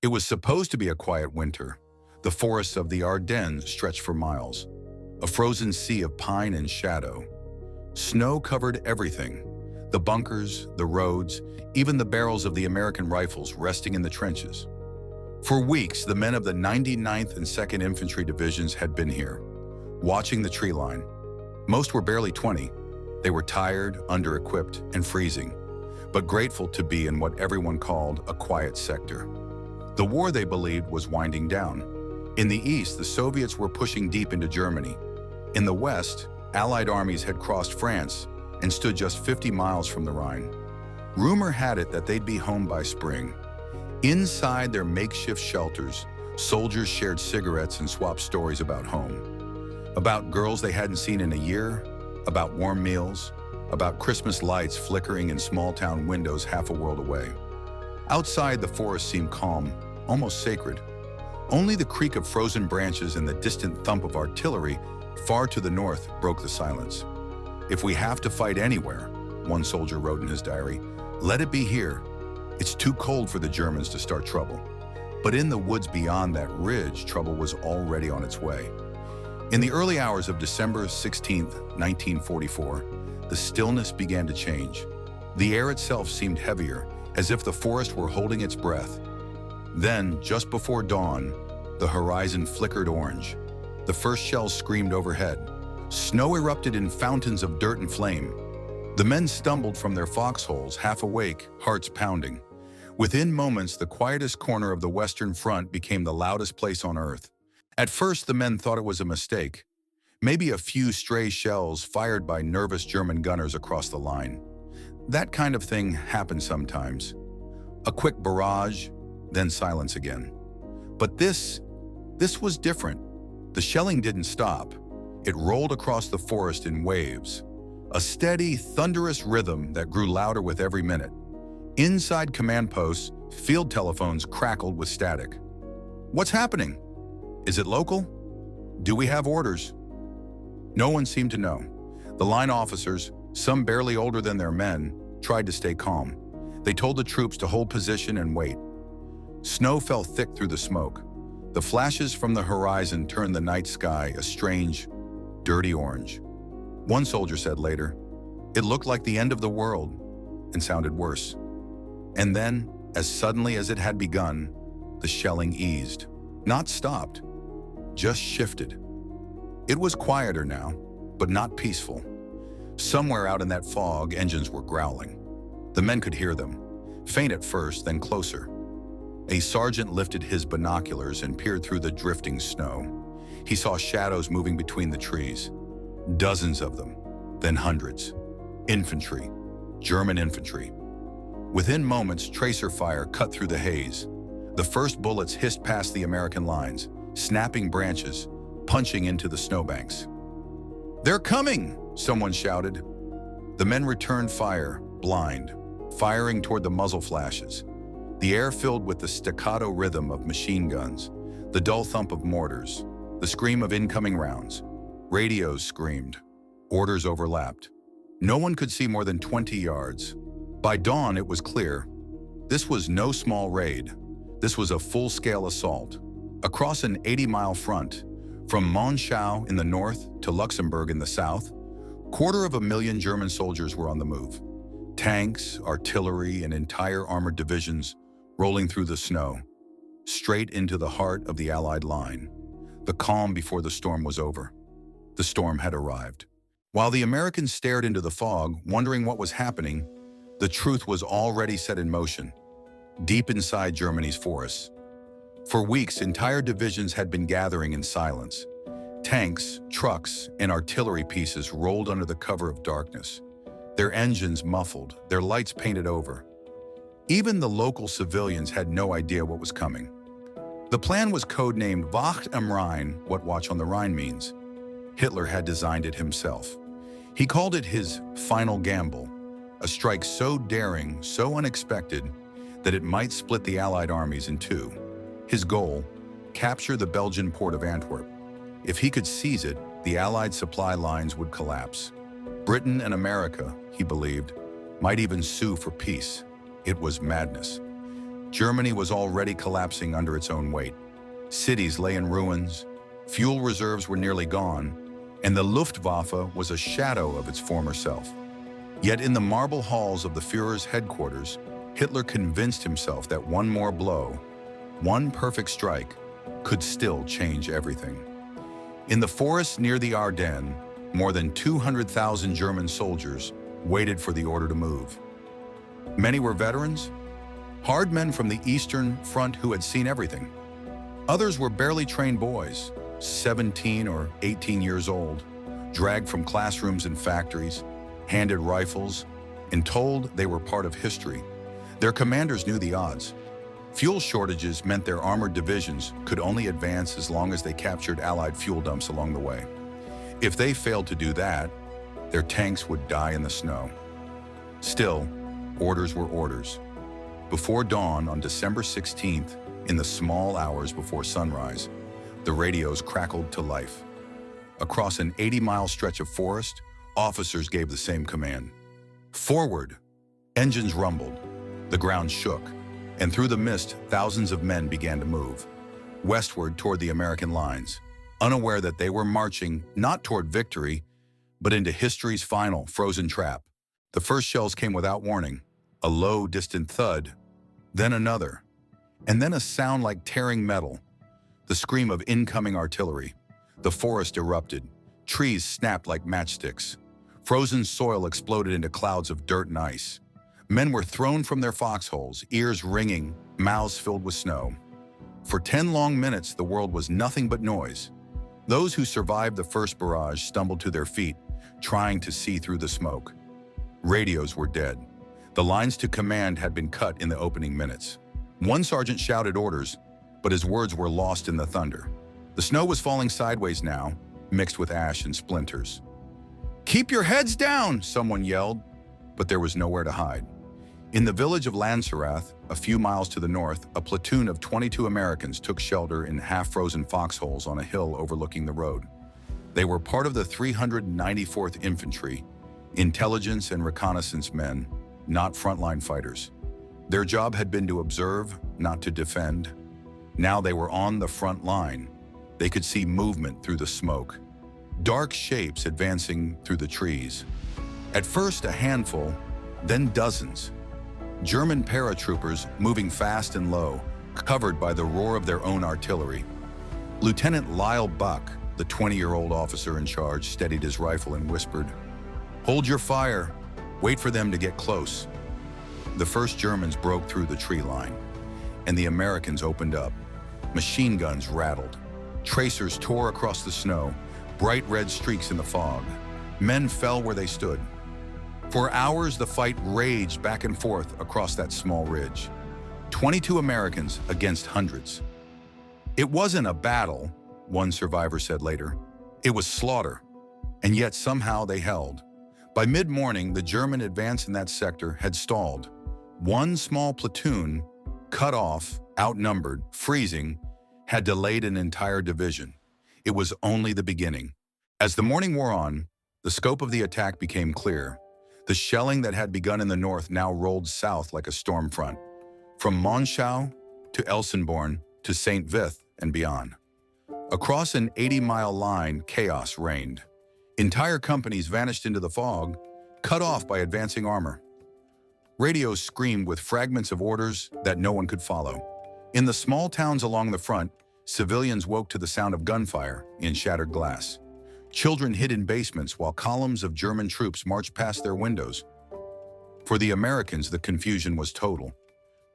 It was supposed to be a quiet winter. The forests of the Ardennes stretched for miles, a frozen sea of pine and shadow. Snow covered everything, the bunkers, the roads, even the barrels of the American rifles resting in the trenches. For weeks, the men of the 99th and 2nd Infantry Divisions had been here, watching the tree line. Most were barely 20. They were tired, under-equipped, and freezing, but grateful to be in what everyone called a quiet sector. The war, they believed, was winding down. In the east, the Soviets were pushing deep into Germany. In the west, Allied armies had crossed France and stood just 50 miles from the Rhine. Rumor had it that they'd be home by spring. Inside their makeshift shelters, soldiers shared cigarettes and swapped stories about home. About girls they hadn't seen in a year, about warm meals, about Christmas lights flickering in small-town windows half a world away. Outside, the forest seemed calm, almost sacred. Only the creak of frozen branches and the distant thump of artillery far to the north broke the silence. "If we have to fight anywhere," one soldier wrote in his diary, "let it be here. It's too cold for the Germans to start trouble." But in the woods beyond that ridge, trouble was already on its way. In the early hours of December 16, 1944, the stillness began to change. The air itself seemed heavier, as if the forest were holding its breath. Then, just before dawn, the horizon flickered orange. The first shells screamed overhead. Snow erupted in fountains of dirt and flame. The men stumbled from their foxholes, half awake, hearts pounding. Within moments, the quietest corner of the Western Front became the loudest place on earth. At first, the men thought it was a mistake. Maybe a few stray shells fired by nervous German gunners across the line. That kind of thing happens sometimes. A quick barrage, then silence again. But this was different. The shelling didn't stop. It rolled across the forest in waves, a steady, thunderous rhythm that grew louder with every minute. Inside command posts, field telephones crackled with static. "What's happening? Is it local? Do we have orders?" No one seemed to know. The line officers, some barely older than their men, tried to stay calm. They told the troops to hold position and wait. Snow fell thick through the smoke. The flashes from the horizon turned the night sky a strange, dirty orange. One soldier said later, "It looked like the end of the world," and sounded worse. And then, as suddenly as it had begun, the shelling eased. Not stopped, just shifted. It was quieter now, but not peaceful. Somewhere out in that fog, engines were growling. The men could hear them, faint at first, then closer. A sergeant lifted his binoculars and peered through the drifting snow. He saw shadows moving between the trees. Dozens of them, then hundreds. Infantry, German infantry. Within moments, tracer fire cut through the haze. The first bullets hissed past the American lines, snapping branches, punching into the snowbanks. "They're coming!" someone shouted. The men returned fire, blind, firing toward the muzzle flashes. The air filled with the staccato rhythm of machine guns, the dull thump of mortars, the scream of incoming rounds. Radios screamed. Orders overlapped. No one could see more than 20 yards. By dawn, it was clear. This was no small raid. This was a full-scale assault. Across an 80-mile front, from Monschau in the north to Luxembourg in the south, 250,000 German soldiers were on the move. Tanks, artillery, and entire armored divisions rolling through the snow, straight into the heart of the Allied line. The calm before the storm was over. The storm had arrived. While the Americans stared into the fog, wondering what was happening, the truth was already set in motion, deep inside Germany's forests. For weeks, entire divisions had been gathering in silence. Tanks, trucks, and artillery pieces rolled under the cover of darkness, their engines muffled, their lights painted over. Even the local civilians had no idea what was coming. The plan was codenamed Wacht am Rhein, what Watch on the Rhine means. Hitler had designed it himself. He called it his final gamble, a strike so daring, so unexpected, that it might split the Allied armies in two. His goal, capture the Belgian port of Antwerp. If he could seize it, the Allied supply lines would collapse. Britain and America, he believed, might even sue for peace. It was madness. Germany was already collapsing under its own weight. Cities lay in ruins, fuel reserves were nearly gone, and the Luftwaffe was a shadow of its former self. Yet in the marble halls of the Führer's headquarters, Hitler convinced himself that one more blow, one perfect strike, could still change everything. In the forests near the Ardennes, more than 200,000 German soldiers waited for the order to move. Many were veterans, hard men from the Eastern Front who had seen everything. Others were barely trained boys, 17 or 18 years old, dragged from classrooms and factories, handed rifles, and told they were part of history. Their commanders knew the odds. Fuel shortages meant their armored divisions could only advance as long as they captured Allied fuel dumps along the way. If they failed to do that, their tanks would die in the snow. Still, orders were orders. Before dawn on December 16th, in the small hours before sunrise, the radios crackled to life. Across an 80-mile stretch of forest, officers gave the same command. Forward! Engines rumbled, the ground shook, and through the mist, thousands of men began to move, westward toward the American lines, unaware that they were marching not toward victory, but into history's final frozen trap. The first shells came without warning, a low, distant thud, then another, and then a sound like tearing metal, the scream of incoming artillery. The forest erupted, trees snapped like matchsticks, frozen soil exploded into clouds of dirt and ice. Men were thrown from their foxholes, ears ringing, mouths filled with snow. For 10 long minutes, the world was nothing but noise. Those who survived the first barrage stumbled to their feet, trying to see through the smoke. Radios were dead. The lines to command had been cut in the opening minutes. One sergeant shouted orders, but his words were lost in the thunder. The snow was falling sideways now, mixed with ash and splinters. "Keep your heads down!" someone yelled, but there was nowhere to hide. In the village of Landserath, a few miles to the north, a platoon of 22 Americans took shelter in half-frozen foxholes on a hill overlooking the road. They were part of the 394th Infantry, intelligence and reconnaissance men, not frontline fighters. Their job had been to observe, not to defend. Now they were on the front line. They could see movement through the smoke, dark shapes advancing through the trees. At first a handful, then dozens. German paratroopers moving fast and low, covered by the roar of their own artillery. Lieutenant Lyle Buck, the 20-year-old officer in charge, steadied his rifle and whispered, "Hold your fire. Wait for them to get close." The first Germans broke through the tree line, and the Americans opened up. Machine guns rattled. Tracers tore across the snow, bright red streaks in the fog. Men fell where they stood. For hours, the fight raged back and forth across that small ridge. 22 Americans against hundreds. "It wasn't a battle," one survivor said later. "It was slaughter." And yet somehow they held. By mid-morning, the German advance in that sector had stalled. One small platoon, cut off, outnumbered, freezing, had delayed an entire division. It was only the beginning. As the morning wore on, the scope of the attack became clear. The shelling that had begun in the north now rolled south like a storm front, from Monschau to Elsenborn to St. Vith and beyond. Across an 80-mile line, chaos reigned. Entire companies vanished into the fog, cut off by advancing armor. Radios screamed with fragments of orders that no one could follow. In the small towns along the front, civilians woke to the sound of gunfire in shattered glass. Children hid in basements while columns of German troops marched past their windows. For the Americans, the confusion was total.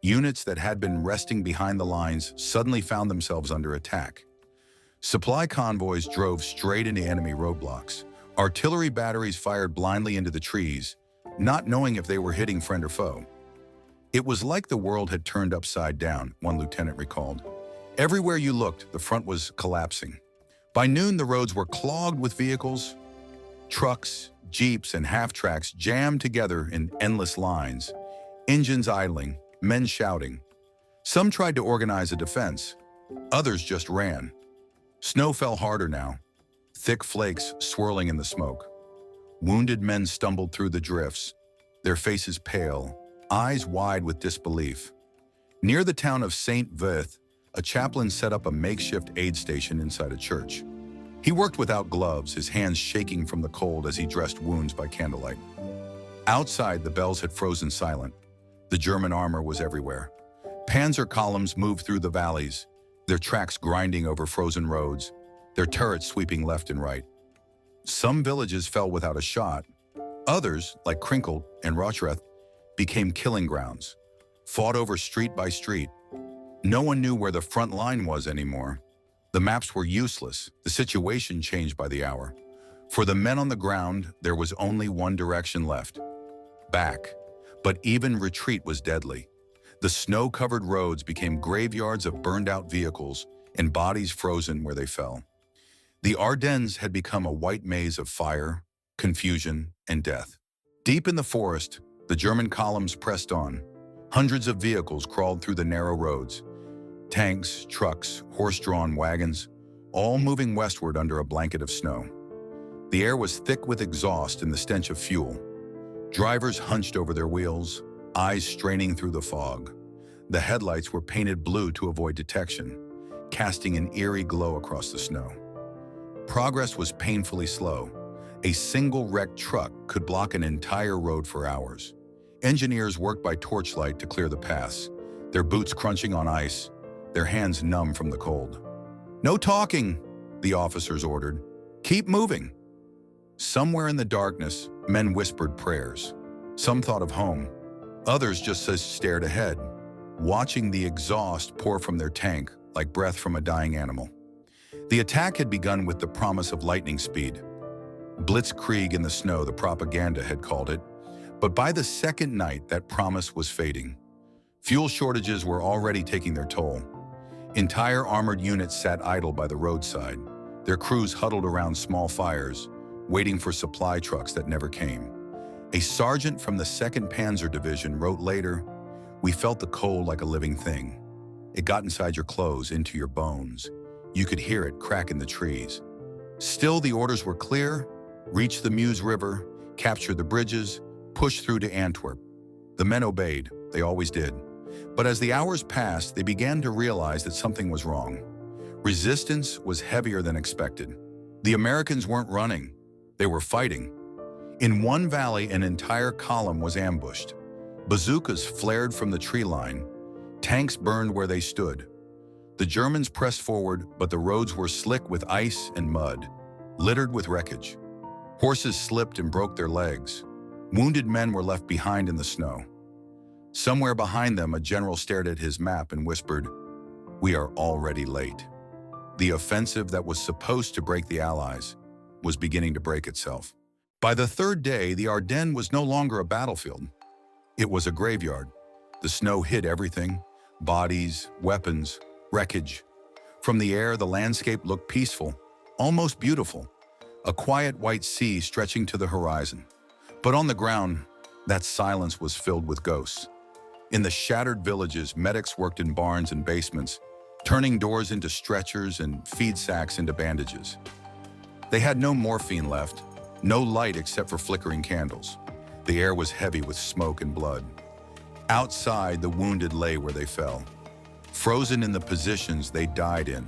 Units that had been resting behind the lines suddenly found themselves under attack. Supply convoys drove straight into enemy roadblocks. Artillery batteries fired blindly into the trees, not knowing if they were hitting friend or foe. It was like the world had turned upside down, one lieutenant recalled. Everywhere you looked, the front was collapsing. By noon, the roads were clogged with vehicles. Trucks, jeeps, and half-tracks jammed together in endless lines, engines idling, men shouting. Some tried to organize a defense. Others just ran. Snow fell harder now, thick flakes swirling in the smoke. Wounded men stumbled through the drifts, their faces pale, eyes wide with disbelief. Near the town of St. Vith, a chaplain set up a makeshift aid station inside a church. He worked without gloves, his hands shaking from the cold as he dressed wounds by candlelight. Outside, the bells had frozen silent. The German armor was everywhere. Panzer columns moved through the valleys, their tracks grinding over frozen roads, their turrets sweeping left and right. Some villages fell without a shot. Others, like Krinkel and Rochreth, became killing grounds, fought over street by street. No one knew where the front line was anymore. The maps were useless. The situation changed by the hour. For the men on the ground, there was only one direction left: back. But even retreat was deadly. The snow-covered roads became graveyards of burned-out vehicles and bodies frozen where they fell. The Ardennes had become a white maze of fire, confusion, and death. Deep in the forest, the German columns pressed on. Hundreds of vehicles crawled through the narrow roads. Tanks, trucks, horse-drawn wagons, all moving westward under a blanket of snow. The air was thick with exhaust and the stench of fuel. Drivers hunched over their wheels, eyes straining through the fog. The headlights were painted blue to avoid detection, casting an eerie glow across the snow. Progress was painfully slow. A single wrecked truck could block an entire road for hours. Engineers worked by torchlight to clear the paths, their boots crunching on ice, their hands numb from the cold. "No talking," the officers ordered. "Keep moving." Somewhere in the darkness, men whispered prayers. Some thought of home. Others just stared ahead, watching the exhaust pour from their tank like breath from a dying animal. The attack had begun with the promise of lightning speed. Blitzkrieg in the snow, the propaganda had called it. But by the second night, that promise was fading. Fuel shortages were already taking their toll. Entire armored units sat idle by the roadside, their crews huddled around small fires, waiting for supply trucks that never came. A sergeant from the 2nd Panzer Division wrote later, "We felt the cold like a living thing. It got inside your clothes, into your bones. You could hear it crack in the trees." Still, the orders were clear: reach the Meuse River, capture the bridges, push through to Antwerp. The men obeyed, they always did. But as the hours passed, they began to realize that something was wrong. Resistance was heavier than expected. The Americans weren't running, they were fighting. In one valley, an entire column was ambushed. Bazookas flared from the tree line. Tanks burned where they stood. The Germans pressed forward, but the roads were slick with ice and mud, littered with wreckage. Horses slipped and broke their legs. Wounded men were left behind in the snow. Somewhere behind them, a general stared at his map and whispered, "We are already late." The offensive that was supposed to break the Allies was beginning to break itself. By the third day, the Ardennes was no longer a battlefield. It was a graveyard. The snow hid everything: bodies, weapons, wreckage. From the air, the landscape looked peaceful, almost beautiful, a quiet white sea stretching to the horizon. But on the ground, that silence was filled with ghosts. In the shattered villages, medics worked in barns and basements, turning doors into stretchers and feed sacks into bandages. They had no morphine left, no light except for flickering candles. The air was heavy with smoke and blood. Outside, the wounded lay where they fell, frozen in the positions they died in,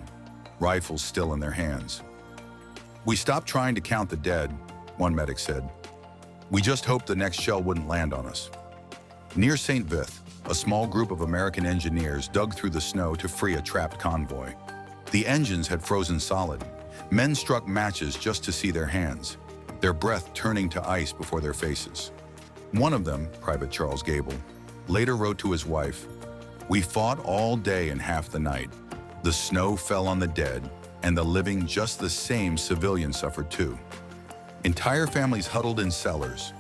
rifles still in their hands. "We stopped trying to count the dead," one medic said. "We just hoped the next shell wouldn't land on us." Near St. Vith, a small group of American engineers dug through the snow to free a trapped convoy. The engines had frozen solid. Men struck matches just to see their hands, their breath turning to ice before their faces. One of them, Private Charles Gable, later wrote to his wife, "We fought all day and half the night. The snow fell on the dead, and the living just the same civilians suffered too." Entire families huddled in cellars,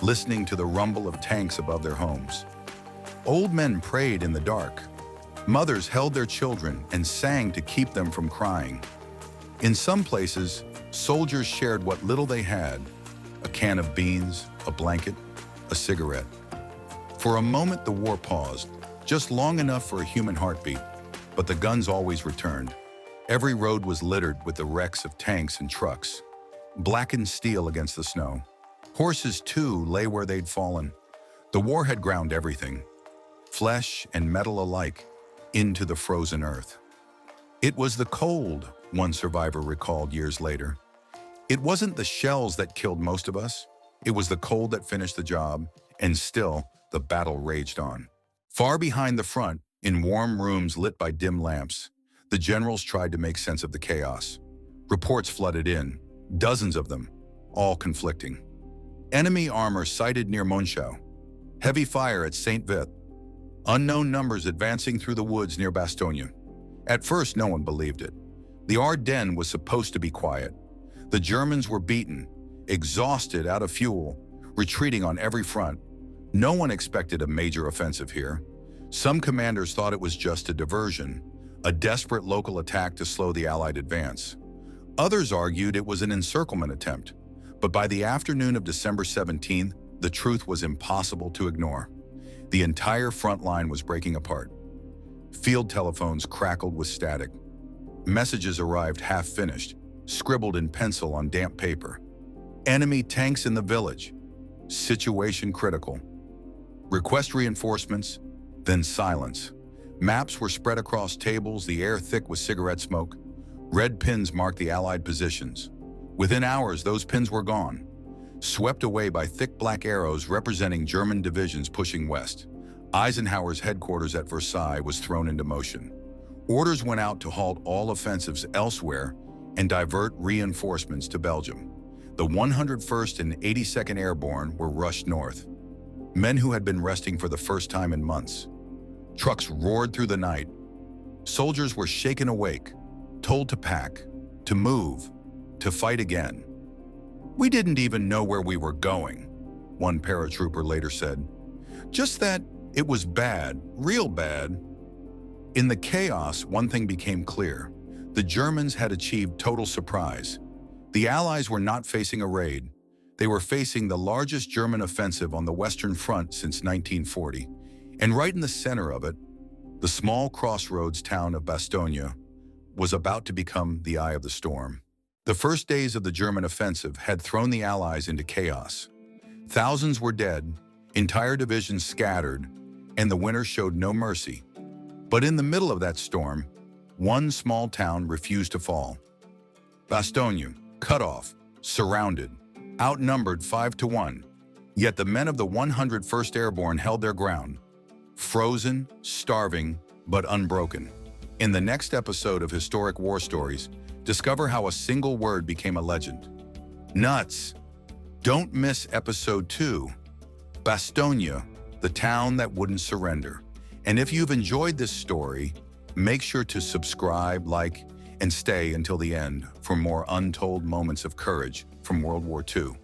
listening to the rumble of tanks above their homes. Old men prayed in the dark. Mothers held their children and sang to keep them from crying. In some places, soldiers shared what little they had: a can of beans, a blanket, a cigarette. For a moment, the war paused, just long enough for a human heartbeat, but the guns always returned. Every road was littered with the wrecks of tanks and trucks, blackened steel against the snow. Horses, too, lay where they'd fallen. The war had ground everything. flesh and metal alike, into the frozen earth. It was the cold, one survivor recalled years later. It wasn't the shells that killed most of us. It was the cold that finished the job, and still, the battle raged on. Far behind the front, in warm rooms lit by dim lamps, the generals tried to make sense of the chaos. Reports flooded in, dozens of them, all conflicting. Enemy armor sighted near Monschau. Heavy fire at St. Vith. Unknown numbers advancing through the woods near Bastogne. At first, no one believed it. The Ardennes was supposed to be quiet. The Germans were beaten, exhausted, out of fuel, retreating on every front. No one expected a major offensive here. Some commanders thought it was just a diversion, a desperate local attack to slow the Allied advance. Others argued it was an encirclement attempt, but by the afternoon of December 17th, the truth was impossible to ignore. The entire front line was breaking apart. Field telephones crackled with static. Messages arrived half-finished, scribbled in pencil on damp paper. Enemy tanks in the village. Situation critical. Request reinforcements, then silence. Maps were spread across tables, the air thick with cigarette smoke. Red pins marked the Allied positions. Within hours, those pins were gone, swept away by thick black arrows representing German divisions pushing west. Eisenhower's headquarters at Versailles was thrown into motion. Orders went out to halt all offensives elsewhere and divert reinforcements to Belgium. The 101st and 82nd Airborne were rushed north. Men who had been resting for the first time in months. Trucks roared through the night. Soldiers were shaken awake, told to pack, to move, to fight again. "We didn't even know where we were going," one paratrooper later said. "Just that it was bad, real bad." In the chaos, one thing became clear. The Germans had achieved total surprise. The Allies were not facing a raid. They were facing the largest German offensive on the Western Front since 1940. And right in the center of it, the small crossroads town of Bastogne was about to become the eye of the storm. The first days of the German offensive had thrown the Allies into chaos. Thousands were dead, entire divisions scattered, and the winter showed no mercy. But in the middle of that storm, one small town refused to fall. Bastogne, cut off, surrounded, outnumbered 5-1. Yet the men of the 101st Airborne held their ground, frozen, starving, but unbroken. In the next episode of Historic War Stories, discover how a single word became a legend. Nuts! Don't miss episode 2, Bastogne, the town that wouldn't surrender. And if you've enjoyed this story, make sure to subscribe, like, and stay until the end for more untold moments of courage from World War II.